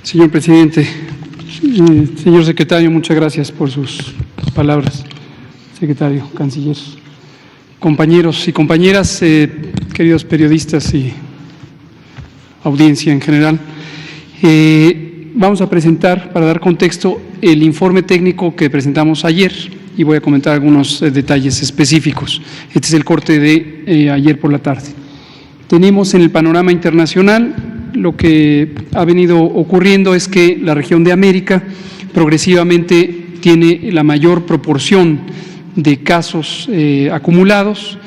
Señor presidente, señor secretario, muchas gracias por sus palabras. Secretario, canciller, compañeros y compañeras, queridos periodistas y audiencia en general, vamos a presentar, para dar contexto, el informe técnico que presentamos ayer y voy a comentar algunos detalles específicos. Este es el corte de ayer por la tarde. Tenemos en el panorama internacional, lo que ha venido ocurriendo es que la región de América progresivamente tiene la mayor proporción de casos acumulados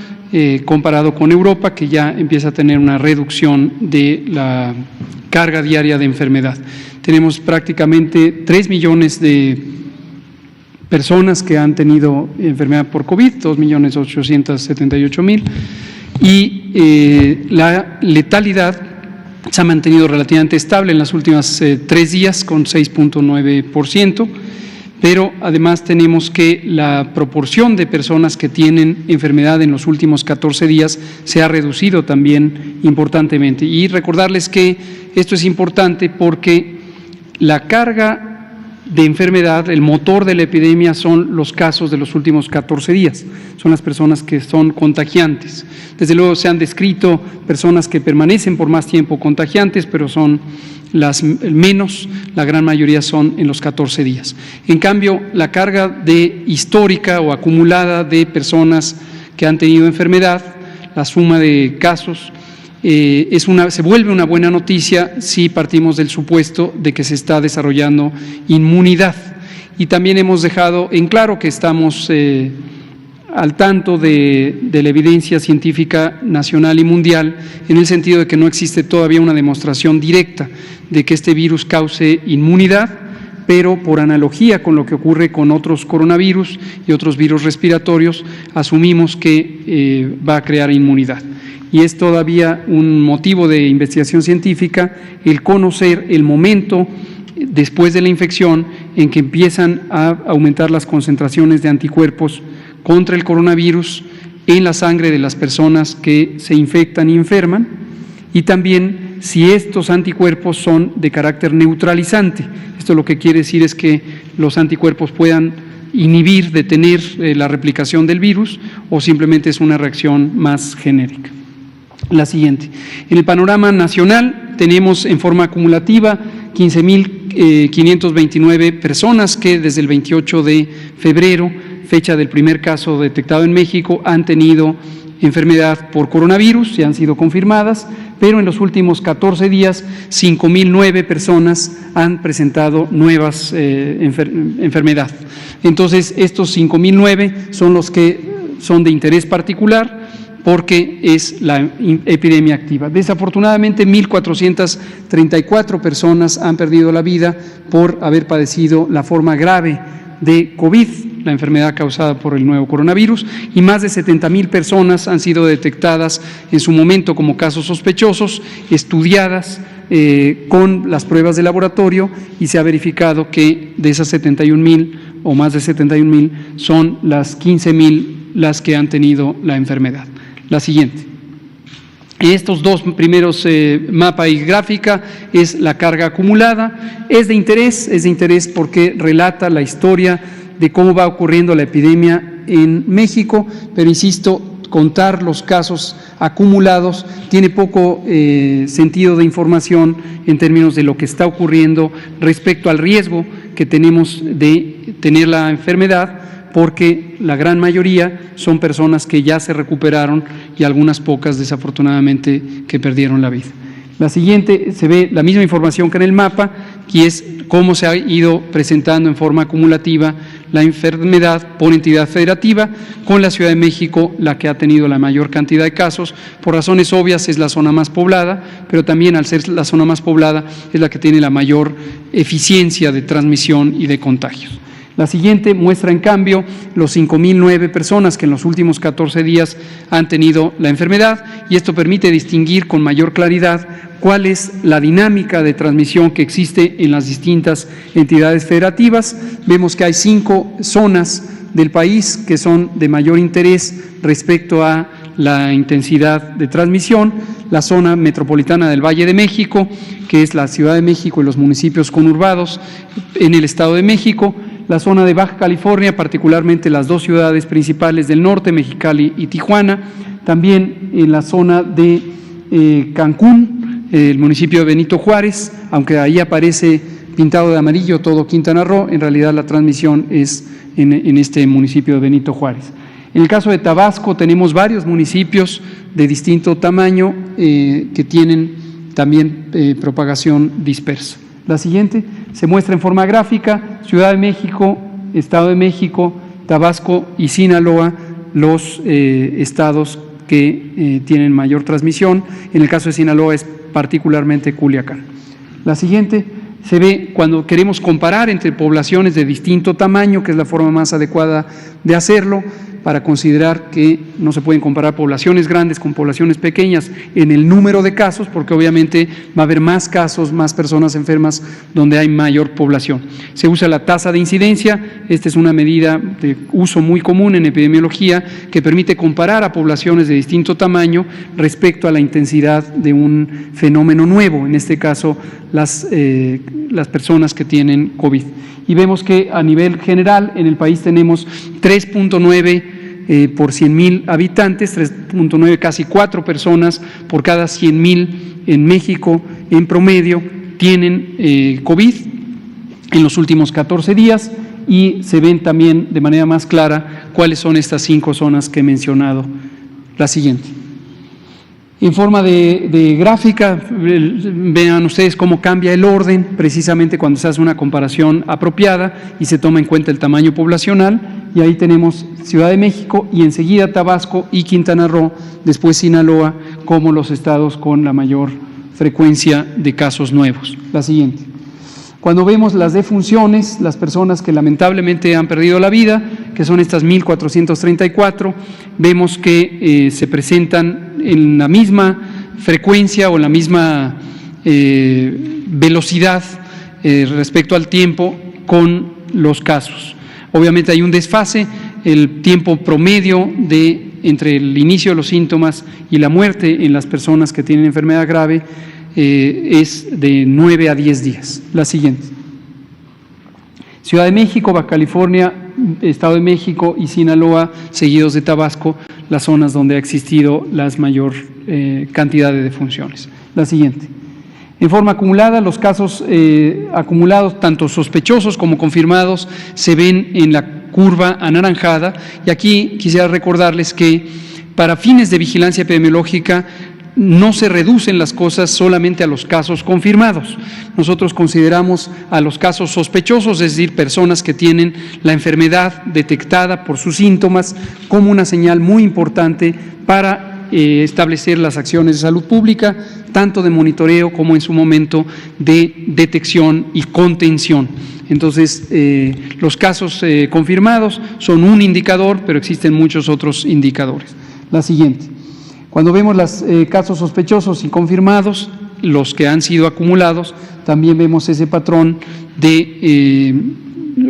comparado con Europa, que ya empieza a tener una reducción de la carga diaria de enfermedad. Tenemos prácticamente 3 millones de personas que han tenido enfermedad por COVID, 2.878.000, y la letalidad se ha mantenido relativamente estable en las últimas 3 días con 6.9%, pero además tenemos que la proporción de personas que tienen enfermedad en los últimos 14 días se ha reducido también importantemente. Y recordarles que esto es importante porque la carga de enfermedad, el motor de la epidemia son los casos de los últimos 14 días, son las personas que son contagiantes. Desde luego se han descrito personas que permanecen por más tiempo contagiantes, pero son las menos, la gran mayoría son en los 14 días. En cambio, la carga de histórica o acumulada de personas que han tenido enfermedad, la suma de casos, se vuelve una buena noticia si partimos del supuesto de que se está desarrollando inmunidad. Y también hemos dejado en claro que estamos al tanto de la evidencia científica nacional y mundial, en el sentido de que no existe todavía una demostración directa de que este virus cause inmunidad, pero por analogía con lo que ocurre con otros coronavirus y otros virus respiratorios, asumimos que va a crear inmunidad. Y es todavía un motivo de investigación científica el conocer el momento después de la infección en que empiezan a aumentar las concentraciones de anticuerpos contra el coronavirus en la sangre de las personas que se infectan y enferman, y también si estos anticuerpos son de carácter neutralizante. Esto lo que quiere decir es que los anticuerpos puedan inhibir, detener la replicación del virus, o simplemente es una reacción más genérica. La siguiente. En el panorama nacional tenemos en forma acumulativa 15.529 personas que desde el 28 de febrero, fecha del primer caso detectado en México, han tenido enfermedad por coronavirus y han sido confirmadas, pero en los últimos 14 días 5.009 personas han presentado nuevas enfermedad. Entonces, estos 5.009 son los que son de interés particular, porque es la epidemia activa. Desafortunadamente, 1.434 personas han perdido la vida por haber padecido la forma grave de COVID, la enfermedad causada por el nuevo coronavirus, y más de 70.000 personas han sido detectadas en su momento como casos sospechosos, estudiadas con las pruebas de laboratorio, y se ha verificado que de esas 71.000 o más de 71.000 son las 15.000 las que han tenido la enfermedad. La siguiente. Estos dos primeros mapa y gráfica es la carga acumulada. Es de interés porque relata la historia de cómo va ocurriendo la epidemia en México, pero insisto, contar los casos acumulados tiene poco sentido de información en términos de lo que está ocurriendo respecto al riesgo que tenemos de tener la enfermedad, porque la gran mayoría son personas que ya se recuperaron y algunas pocas, desafortunadamente, que perdieron la vida. La siguiente, se ve la misma información que en el mapa, que es cómo se ha ido presentando en forma acumulativa la enfermedad por entidad federativa, con la Ciudad de México la que ha tenido la mayor cantidad de casos. Por razones obvias es la zona más poblada, pero también al ser la zona más poblada es la que tiene la mayor eficiencia de transmisión y de contagios. La siguiente muestra, en cambio, los 5.009 personas que en los últimos 14 días han tenido la enfermedad, y esto permite distinguir con mayor claridad cuál es la dinámica de transmisión que existe en las distintas entidades federativas. Vemos que hay 5 zonas del país que son de mayor interés respecto a la intensidad de transmisión, la zona metropolitana del Valle de México, que es la Ciudad de México y los municipios conurbados en el Estado de México, la zona de Baja California, particularmente las dos ciudades principales del norte, Mexicali y Tijuana, también en la zona de Cancún, el municipio de Benito Juárez, aunque ahí aparece pintado de amarillo todo Quintana Roo, en realidad la transmisión es en este municipio de Benito Juárez. En el caso de Tabasco tenemos varios municipios de distinto tamaño que tienen también propagación dispersa. La siguiente se muestra en forma gráfica: Ciudad de México, Estado de México, Tabasco y Sinaloa, los estados que tienen mayor transmisión. En el caso de Sinaloa es particularmente Culiacán. La siguiente se ve cuando queremos comparar entre poblaciones de distinto tamaño, que es la forma más adecuada de hacerlo, para considerar que no se pueden comparar poblaciones grandes con poblaciones pequeñas en el número de casos, porque obviamente va a haber más casos, más personas enfermas donde hay mayor población. Se usa la tasa de incidencia. Esta es una medida de uso muy común en epidemiología que permite comparar a poblaciones de distinto tamaño respecto a la intensidad de un fenómeno nuevo, en este caso las personas que tienen COVID. Y vemos que a nivel general en el país tenemos 3.9 por 100,000 habitantes, 3.9, casi 4 personas por cada 100,000 en México en promedio tienen COVID en los últimos 14 días, y se ven también de manera más clara cuáles son estas 5 zonas que he mencionado. La siguiente. En forma de gráfica, vean ustedes cómo cambia el orden precisamente cuando se hace una comparación apropiada y se toma en cuenta el tamaño poblacional, y ahí tenemos Ciudad de México y enseguida Tabasco y Quintana Roo, después Sinaloa, como los estados con la mayor frecuencia de casos nuevos. La siguiente. Cuando vemos las defunciones, las personas que lamentablemente han perdido la vida, que son estas 1,434, vemos que se presentan en la misma frecuencia o la misma velocidad respecto al tiempo con los casos. Obviamente hay un desfase. El tiempo promedio entre el inicio de los síntomas y la muerte en las personas que tienen enfermedad grave es de 9 a 10 días. La siguiente. Ciudad de México, Baja California, Estado de México y Sinaloa, seguidos de Tabasco, las zonas donde ha existido la mayor cantidad de defunciones. La siguiente. En forma acumulada, los casos acumulados, tanto sospechosos como confirmados, se ven en la curva anaranjada, y aquí quisiera recordarles que para fines de vigilancia epidemiológica no se reducen las cosas solamente a los casos confirmados. Nosotros consideramos a los casos sospechosos, es decir, personas que tienen la enfermedad detectada por sus síntomas, como una señal muy importante para establecer las acciones de salud pública, tanto de monitoreo como en su momento de detección y contención. Entonces, los casos confirmados son un indicador, pero existen muchos otros indicadores. La siguiente. Cuando vemos los casos sospechosos y confirmados, los que han sido acumulados, también vemos ese patrón de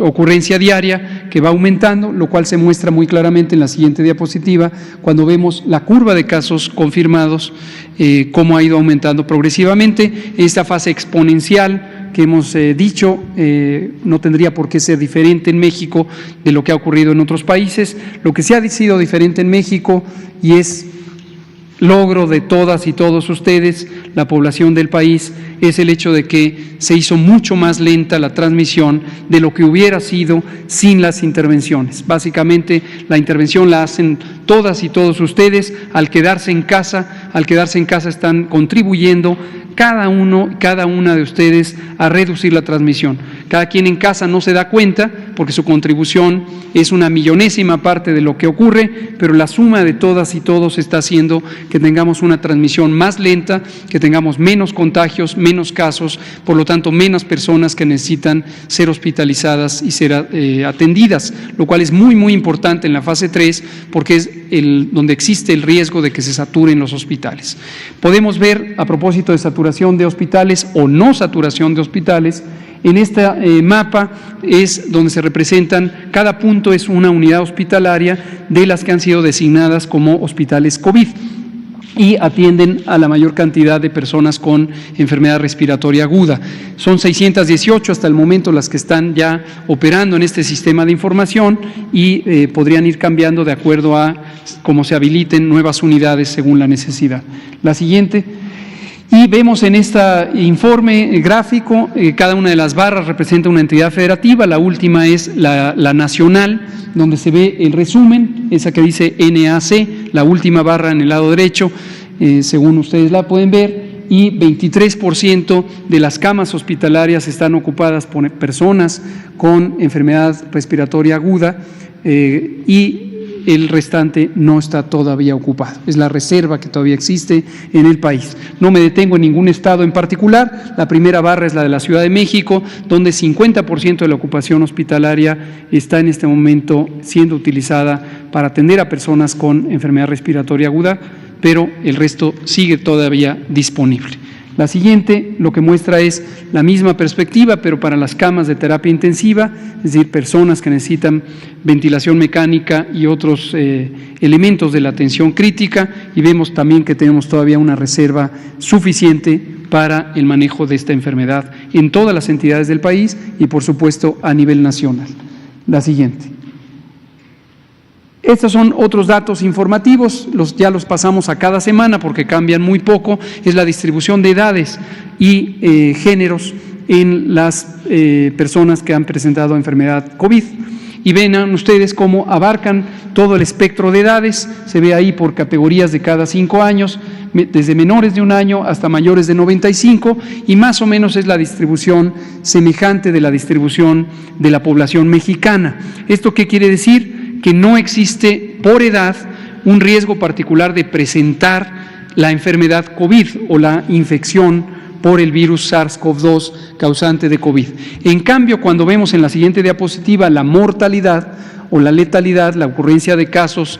ocurrencia diaria que va aumentando, lo cual se muestra muy claramente en la siguiente diapositiva, cuando vemos la curva de casos confirmados, cómo ha ido aumentando progresivamente. Esta fase exponencial que hemos dicho no tendría por qué ser diferente en México de lo que ha ocurrido en otros países. Lo que sí ha sido diferente en México, y es logro de todas y todos ustedes, la población del país, es el hecho de que se hizo mucho más lenta la transmisión de lo que hubiera sido sin las intervenciones. Básicamente, la intervención la hacen todas y todos ustedes. Al quedarse en casa están contribuyendo cada uno y cada una de ustedes a reducir la transmisión. Cada quien en casa no se da cuenta porque su contribución es una millonésima parte de lo que ocurre, pero la suma de todas y todos está haciendo que tengamos una transmisión más lenta, que tengamos menos contagios, menos casos, por lo tanto menos personas que necesitan ser hospitalizadas y ser atendidas, lo cual es muy muy importante en la fase 3 porque es donde existe el riesgo de que se saturen los hospitales. Podemos ver, a propósito de saturación de hospitales o no saturación de hospitales, En este mapa es donde se representan, cada punto es una unidad hospitalaria de las que han sido designadas como hospitales COVID y atienden a la mayor cantidad de personas con enfermedad respiratoria aguda. Son 618 hasta el momento las que están ya operando en este sistema de información y podrían ir cambiando de acuerdo a cómo se habiliten nuevas unidades según la necesidad. La siguiente. Y vemos en este informe gráfico, cada una de las barras representa una entidad federativa, la última es la nacional, donde se ve el resumen, esa que dice NAC, la última barra en el lado derecho, según ustedes la pueden ver, y 23% de las camas hospitalarias están ocupadas por personas con enfermedad respiratoria aguda y el restante no está todavía ocupado. Es la reserva que todavía existe en el país. No me detengo en ningún estado en particular. La primera barra es la de la Ciudad de México, donde 50% de la ocupación hospitalaria está en este momento siendo utilizada para atender a personas con enfermedad respiratoria aguda, pero el resto sigue todavía disponible. La siguiente lo que muestra es la misma perspectiva, pero para las camas de terapia intensiva, es decir, personas que necesitan ventilación mecánica y otros elementos de la atención crítica, y vemos también que tenemos todavía una reserva suficiente para el manejo de esta enfermedad en todas las entidades del país y, por supuesto, a nivel nacional. La siguiente. Estos son otros datos informativos, ya los pasamos a cada semana porque cambian muy poco, es la distribución de edades y géneros en las personas que han presentado enfermedad COVID. Y ven ustedes cómo abarcan todo el espectro de edades, se ve ahí por categorías de cada 5 años, desde menores de 1 año hasta mayores de 95, y más o menos es la distribución semejante de la distribución de la población mexicana. ¿Esto qué quiere decir? Que no existe por edad un riesgo particular de presentar la enfermedad COVID o la infección por el virus SARS-CoV-2 causante de COVID. En cambio, cuando vemos en la siguiente diapositiva la mortalidad o la letalidad, la ocurrencia de casos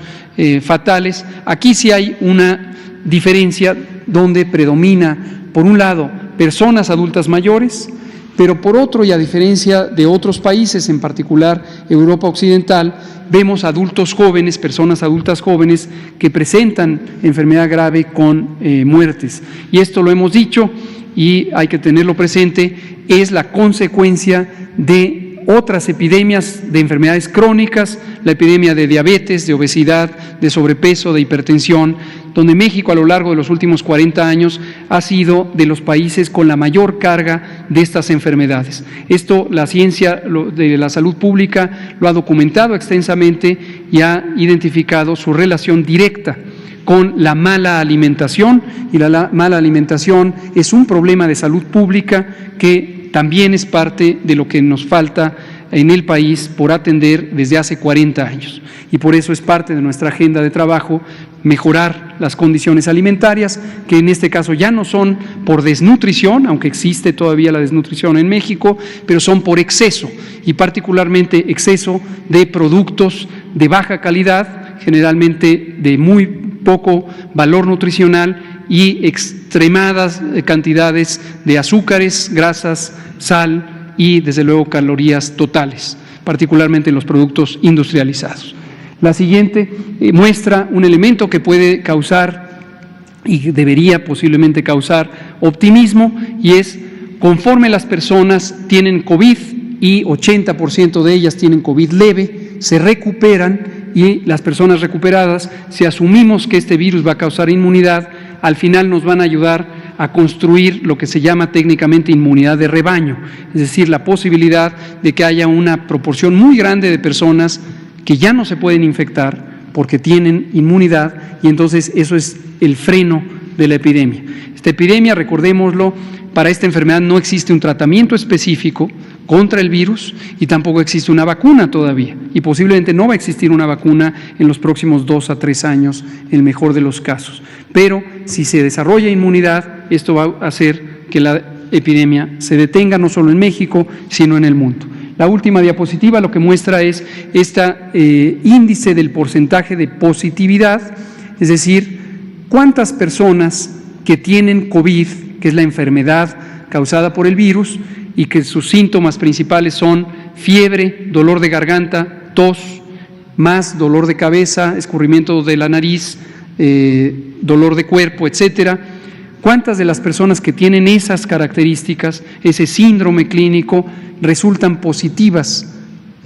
fatales, aquí sí hay una diferencia donde predomina, por un lado, personas adultas mayores, pero por otro, y a diferencia de otros países, en particular Europa Occidental, vemos adultos jóvenes, personas adultas jóvenes que presentan enfermedad grave con muertes. Y esto lo hemos dicho y hay que tenerlo presente, es la consecuencia de otras epidemias de enfermedades crónicas, la epidemia de diabetes, de obesidad, de sobrepeso, de hipertensión, donde México a lo largo de los últimos 40 años ha sido de los países con la mayor carga de estas enfermedades. Esto la ciencia de la salud pública lo ha documentado extensamente y ha identificado su relación directa con la mala alimentación, y la mala alimentación es un problema de salud pública que también es parte de lo que nos falta en el país por atender desde hace 40 años. Y por eso es parte de nuestra agenda de trabajo mejorar las condiciones alimentarias, que en este caso ya no son por desnutrición, aunque existe todavía la desnutrición en México, pero son por exceso, y particularmente exceso de productos de baja calidad, generalmente de muy poco valor nutricional y extremadas cantidades de azúcares, grasas, sal y desde luego calorías totales, particularmente en los productos industrializados. La siguiente muestra un elemento que puede causar y debería posiblemente causar optimismo, y es conforme las personas tienen COVID y 80% de ellas tienen COVID leve, se recuperan, y las personas recuperadas, si asumimos que este virus va a causar inmunidad, al final nos van a ayudar a construir lo que se llama técnicamente inmunidad de rebaño, es decir, la posibilidad de que haya una proporción muy grande de personas que ya no se pueden infectar porque tienen inmunidad, y entonces eso es el freno de la epidemia. Esta epidemia, recordémoslo, para esta enfermedad no existe un tratamiento específico contra el virus y tampoco existe una vacuna todavía, y posiblemente no va a existir una vacuna en los próximos 2 a 3 años, en el mejor de los casos. Pero si se desarrolla inmunidad, esto va a hacer que la epidemia se detenga no solo en México, sino en el mundo. La última diapositiva lo que muestra es este índice del porcentaje de positividad, es decir, cuántas personas que tienen COVID, que es la enfermedad causada por el virus, y que sus síntomas principales son fiebre, dolor de garganta, tos, más dolor de cabeza, escurrimiento de la nariz, dolor de cuerpo, etcétera. ¿Cuántas de las personas que tienen esas características, ese síndrome clínico, resultan positivas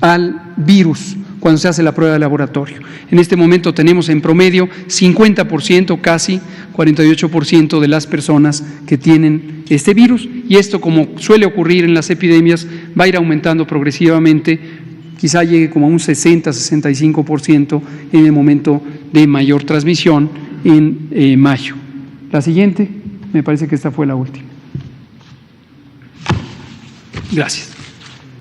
al virus cuando se hace la prueba de laboratorio? En este momento tenemos en promedio 50%, casi 48% de las personas que tienen este virus, y esto, como suele ocurrir en las epidemias, va a ir aumentando progresivamente, quizá llegue como a un 60-65% en el momento de mayor transmisión en mayo. La siguiente, me parece que esta fue la última. Gracias.